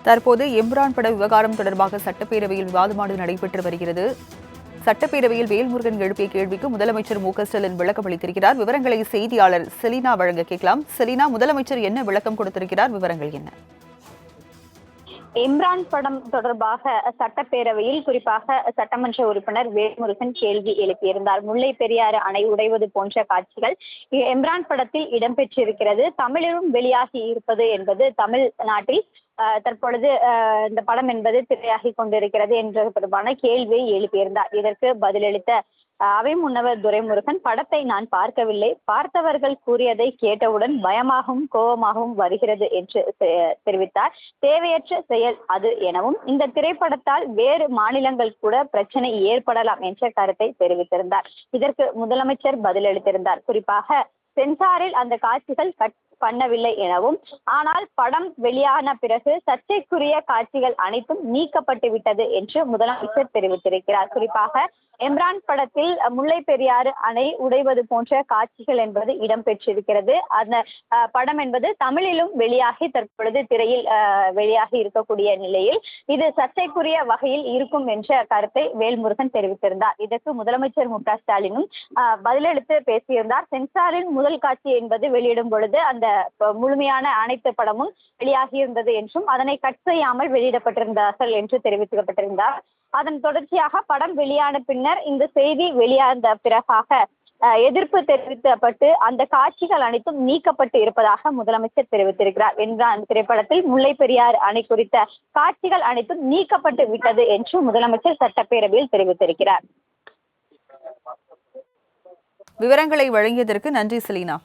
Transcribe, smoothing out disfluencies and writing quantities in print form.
தற்போது எம்ரான் பட விவகாரம் தொடர்பாக சட்டப்பேரவையில் விவாதமானது நடைபெற்று வருகிறது. சட்டப்பேரவையில் வேல்முருகன் எழுப்பிய கேள்விக்கு முதலமைச்சர் மு.க.ஸ்டாலின் விளக்கம் அளித்திருக்கிறார். விவரங்களை செய்தியாளர் செலினா வழங்க கேட்கலாம். செலினா, முதலமைச்சர் என்ன விளக்கம் கொடுத்திருக்கிறார்? விவரங்கள் என்ன? இம்ரான் படம் தொடர்பாக சட்டப்பேரவையில் குறிப்பாக சட்டமன்ற உறுப்பினர் வேல்முருகன் கேள்வி எழுப்பியிருந்தார். முல்லை பெரியாறு அணை உடைவது போன்ற காட்சிகள் இம்ரான் படத்தில் இடம்பெற்றிருக்கிறது. தமிழிலும் வெளியாகி இருப்பது என்பது தமிழ்நாட்டில் தற்பொழுது இந்த படம் என்பது திரையாகி கொண்டிருக்கிறது என்ற தொடர்பான கேள்வியை எழுப்பியிருந்தார். இதற்கு பதிலளித்த அவை முன்னவர் துரைமுருகன், படத்தை நான் பார்க்கவில்லை, பார்த்தவர்கள் கூறியதை கேட்டவுடன் பயமாகவும் கோபமாகவும் வருகிறது என்று தெரிவித்தார். தேவையற்ற செயல் அது எனவும் இந்த திரைப்படத்தால் வேறு மாநிலங்கள் கூட பிரச்சனை ஏற்படலாம் என்ற கருத்தை தெரிவித்திருந்தார். இதற்கு முதலமைச்சர் பதிலளித்திருந்தார். குறிப்பாக சென்சாரில் அந்த காட்சிகள் கட் பண்ணவில்லை எனவும், ஆனால் படம் வெளியான பிறகு சர்ச்சைக்குரிய காட்சிகள் அனைத்தும் நீக்கப்பட்டு விட்டது என்று முதலமைச்சர் தெரிவித்திருக்கிறார். குறிப்பாக இம்ரான் படத்தில் முல்லை பெரியாறு அணை உடைவது போன்ற காட்சிகள் என்பது இடம்பெற்றிருக்கிறது. அந்த படம் என்பது தமிழிலும் வெளியாகி தற்பொழுது திரையில் வெளியாகி இருக்கக்கூடிய நிலையில் இது சர்ச்சைக்குரிய வகையில் இருக்கும் என்ற கருத்தை வேல்முருகன் தெரிவித்திருந்தார். இதற்கு முதலமைச்சர் மு.க.ஸ்டாலினும் பதிலளித்து பேசியிருந்தார். சென்சாரில் முதல் காட்சி என்பது வெளியிடும் பொழுது அந்த முழுமையான அனைத்து படமும் வெளியாகியிருந்தது என்றும் அதனை கட் செய்யாமல் வெளியிடப்பட்டிருந்தார்கள் என்று தெரிவிக்கப்பட்டிருந்தார். அதன் தொடர்ச்சியாக படம் வெளியான பின்னர் இந்த செய்தி வெளியான பிறகாக எதிர்ப்பு தெரிவிக்கப்பட்டு அந்த காட்சிகள் அனைத்தும் நீக்கப்பட்டு இருப்பதாக முதலமைச்சர் தெரிவித்திருக்கிறார். என்ற திரைப்படத்தில் முல்லை பெரியாறு அணை குறித்த காட்சிகள் அனைத்தும் நீக்கப்பட்டு விட்டது என்று முதலமைச்சர் சட்டப்பேரவையில் தெரிவித்திருக்கிறார். விவரங்களை வழங்கியதற்கு நன்றி செலினா.